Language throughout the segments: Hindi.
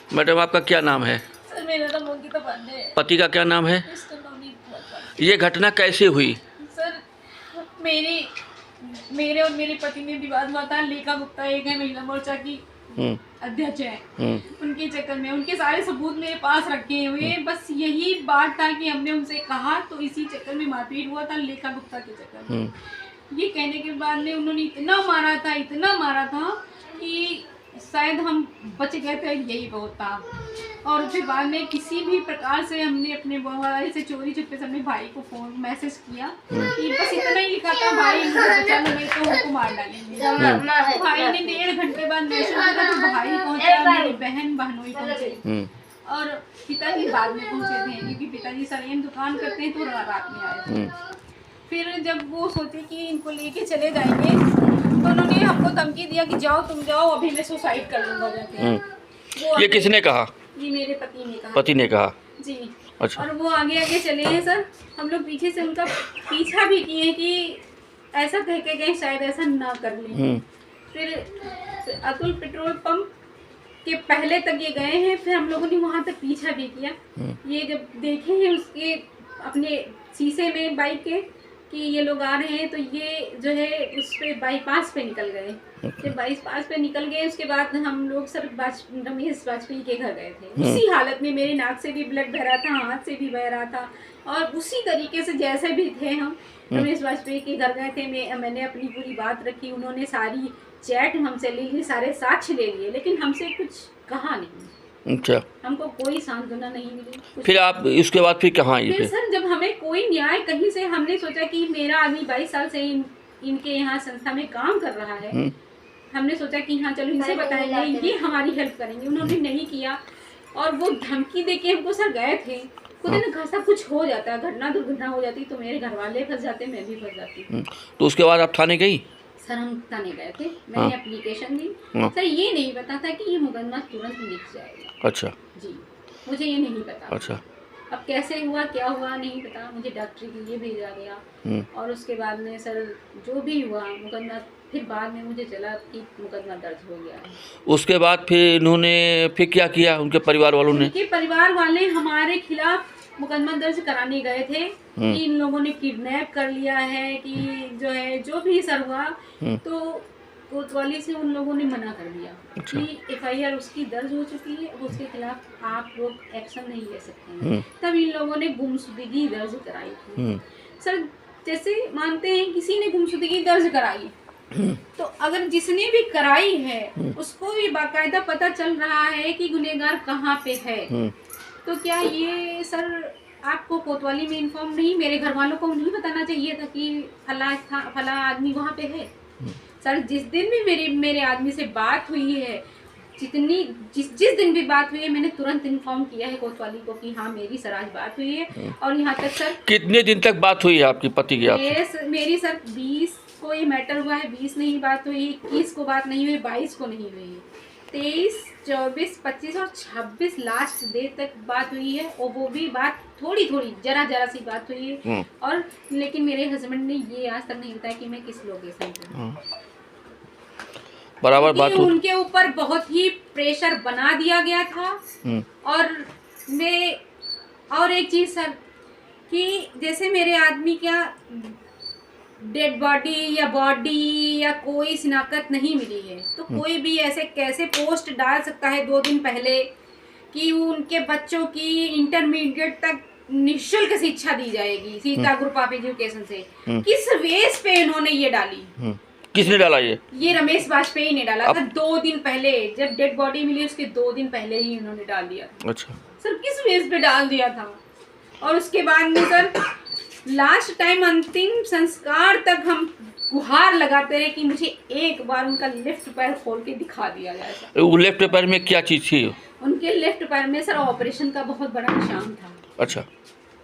मैडम आपका क्या नाम है? सर मेरा नाम अंकिता पांडे है। पति का क्या नाम है? मिस्टर नवनीत कुमार पांडे। ये घटना कैसे हुई? सर मेरे और मेरे पति में विवाद हुआ था। लेखा गुप्ता एक है, महिला मोर्चा की अध्यक्ष है। उनके चक्कर में उनके सारे सबूत मेरे पास रखे हुए, बस यही बात था कि हमने उनसे कहा, तो इसी चक्कर में मारपीट हुआ था लेखा गुप्ता के चक्कर में। ये कहने के बाद में उन्होंने इतना मारा था कि शायद हम बच गए थे, यही बहुत था। और उसके बाद में किसी भी प्रकार से हमने अपने मोबाइल से चोरी छुपे से अपने भाई को फोन मैसेज किया कि बस इतना ही लिखा था, भाई बचा लो नहीं तो हमको मार डालेंगे। भाई ने 1.5 घंटे बाद मैसेज किया तो भाई पहुंचा, मेरी बहन बहनोई पहुंचे और पिताजी बाद में पहुंचे थे, क्योंकि पिताजी सरेन दुकान करते हैं तो रात में आए थे। फिर जब वो सोचे कि इनको लेके चले जाएंगे तो उन्होंने हमको धमकी दिया कि जाओ तुम जाओ, अभी मैं सुसाइड कर लूंगा जाके। ये किसने कहा? ये मेरे पति ने कहा। पति ने कहा जी। अच्छा। और वो आगे आगे चले हैं सर, हम लोग पीछे से उनका पीछा भी किए कि ऐसा कह के गए शायद ऐसा ना कर लें। फिर अतुल पेट्रोल पंप के पहले तक ये गए हैं, फिर हम लोगों ने वहाँ तक पीछा भी किया। ये जब देखे हैं उसके अपने शीशे में बाइक के कि ये लोग आ रहे हैं, तो ये जो है उस पे बाईपास पे निकल गए। फिर बाईपास पे निकल गए, उसके बाद हम लोग सर रमेश वाजपेयी के घर गए थे। उसी हालत में मेरे नाक से भी ब्लड बह रहा था, हाथ से भी बह रहा था, और उसी तरीके से जैसे भी थे हम रमेश वाजपेयी के घर गए थे। मैंने अपनी पूरी बात रखी, उन्होंने सारी चैट हमसे ले ली, सारे साक्ष्य ले लिए, लेकिन हमसे कुछ कहा नहीं। अच्छा। हमको कोई सांत्वना नहीं मिली। फिर आप इसके बाद फिर कहाँ आई? फिर सर जब हमें कोई न्याय कहीं से, हमने सोचा कि मेरा आदमी 22 साल से इनके यहाँ संस्था में काम कर रहा है, हमने सोचा कि हाँ चलो इनसे बताएंगे, ये हमारी हेल्प करेंगे। उन्होंने नहीं किया और वो धमकी देके हमको सर गए थे। खुद ने कहा था कुछ हो जाता, दुर्घटना हो जाती तो मेरे घर वाले फंस जाते, मैं भी फंस जाती। तो उसके बाद आप थाने गई? सर हम थाने गए थे, मैंने एप्लीकेशन दी। सर ये नहीं पता था कि ये मुकदमा तुरंत लिख जाएगा। अच्छा जी, मुझे ये नहीं पता। अच्छा। अब कैसे हुआ क्या हुआ नहीं पता, मुझे डॉक्टरी के लिए भेजा गया और उसके बाद में सर जो भी हुआ मुकदमा, फिर बाद में मुझे चला कि मुकदमा दर्ज हो गया है। उसके बाद फिर इन्होंने फिर क्या किया? उनके परिवार वालों ने? उनके परिवार वाले हमारे खिलाफ मुकदमा दर्ज कराने गए थे कि इन लोगों ने किडनैप कर लिया है, कि जो है जो भी सर हुआ, तो कोतवाली से उन लोगों ने मना कर दिया कि FIR उसकी दर्ज हो चुकी है, उसके खिलाफ आप लोग एक्शन नहीं ले सकते हैं। तब इन लोगों ने गुमशुदगी दर्ज कराई थी। सर जैसे मानते हैं किसी ने गुमशुदगी दर्ज कराई, तो अगर जिसने भी कराई है उसको भी बाकायदा पता चल रहा है कि गुनहगार कहाँ पे है, तो क्या ये सर आपको कोतवाली में इन्फॉर्म नहीं, मेरे घर वालों को नहीं बताना चाहिए था कि फला आदमी वहाँ पे है? सर जिस दिन भी मेरे आदमी से बात हुई है, जिस दिन भी बात हुई है, मैंने तुरंत इन्फॉर्म किया है कोतवाली को कि हाँ मेरी सर आज बात हुई है। और यहाँ तक सर कितने दिन तक बात हुई है आपकी पति की? मेरी सर 20 को ये मैटर हुआ है, 20 नहीं बात हुई, 21 को बात नहीं हुई, 22 को नहीं हुई है, 23, 24, 25 और 26 लास्ट डे तक बात हुई है, और वो भी बात थोड़ी जरा सी बात हुई है। और लेकिन मेरे हस्बैंड ने ये आज तक नहीं बताया कि मैं किस लोकेशन पे। बराबर बात उनके ऊपर बहुत ही प्रेशर बना दिया गया था। और एक चीज सर कि जैसे मेरे आदमी का डेड बॉडी या कोई शिनाख्त नहीं मिली है, तो कोई भी ऐसे कैसे पोस्ट डाल सकता है 2 दिन पहले कि उनके बच्चों की इंटरमीडिएट तक निःशुल्क शिक्षा दी जाएगी सीता ग्रुप ऑफ एजुकेशन से। किस बेस पे इन्होंने ये डाली? किसने डाला ये रमेश वाजपेयी ने डाला था 2 दिन पहले, जब डेड बॉडी मिली उसके 2 दिन पहले ही इन्होंने डाल दिया। अच्छा सर किस बेस पे डाल दिया था? और उसके बाद में सर लास्ट टाइम अंतिम संस्कार तक हम गुहार लगाते रहे कि मुझे एक बार उनका लेफ्ट पैर खोल के दिखा दिया जाए। वो लेफ्ट पैर में क्या चीज थी? उनके लेफ्ट पैर में सर ऑपरेशन का बहुत बड़ा निशान था। अच्छा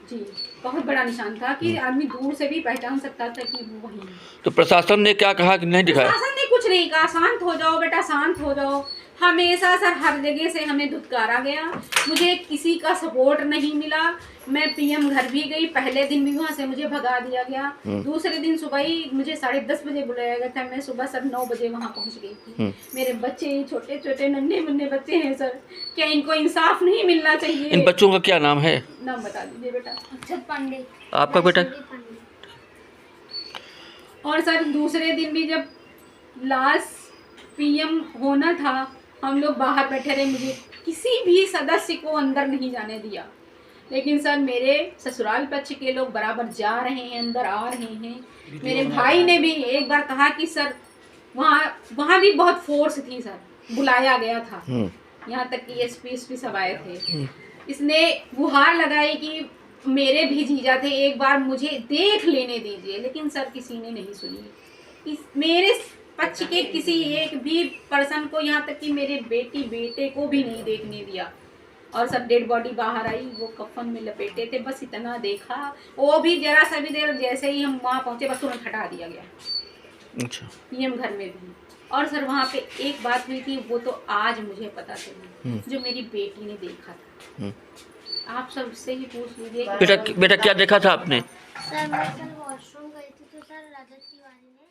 जी, बहुत बड़ा निशान था कि आदमी दूर से भी पहचान सकता था कि वो वही है। तो प्रशासन ने क्या कहा कि नहीं दिखाया? प्रशासन ने कुछ नहीं कहा, शांत हो जाओ बेटा, शांत हो जाओ। हमेशा सर हर जगह से हमें धुतकारा गया, मुझे किसी का सपोर्ट नहीं मिला। मैं पीएम घर भी गई, पहले दिन भी वहाँ से मुझे भगा दिया गया। दूसरे दिन सुबह ही मुझे 10:30 बजे बुलाया गया था, मैं सुबह सर 9 बजे वहाँ पहुँच गई थी। मेरे बच्चे छोटे छोटे नन्हे मुन्ने बच्चे हैं सर, क्या इनको इंसाफ नहीं मिलना चाहिए? इन बच्चों का क्या नाम है? नाम बता दीजिए बेटा। अक्षत पांडे। आपका बेटा? और सर दूसरे दिन भी जब लास्ट पीएम होना था, हम लोग बाहर बैठे रहे, मुझे किसी भी सदस्य को अंदर नहीं जाने दिया। लेकिन सर मेरे ससुराल पक्ष के लोग बराबर जा रहे हैं, अंदर आ रहे हैं। मेरे भाई ने भी एक बार कहा कि सर वहाँ भी बहुत फोर्स थी सर, बुलाया गया था, यहाँ तक कि एसपी सब आए थे। इसने गुहार लगाई कि मेरे भी जीजा थे, एक बार मुझे देख लेने दीजिए, लेकिन सर किसी ने नहीं सुनी। मेरे पक्ष के किसी एक भी पर्सन को, यहाँ तक कि मेरे बेटे को भी नहीं देखने दिया। और सब डेड बॉडी बाहर आई, वो कफन में लपेटे थे, बस इतना देखा। वो भी जरा सा भी देर, जैसे ही हम वहाँ पहुँचे बस तुरंत हटा दिया गया। अच्छा। पीएम घर में भी। और सर वहाँ पे एक बात हुई थी, वो तो आज मुझे पता चली, जो मेरी बेटी ने देखा था। आप सब से ही पूछ लीजिए। बेटा क्या देखा था आपने? सर मैं वॉशरूम गई थी तो सर रजत तिवारी ने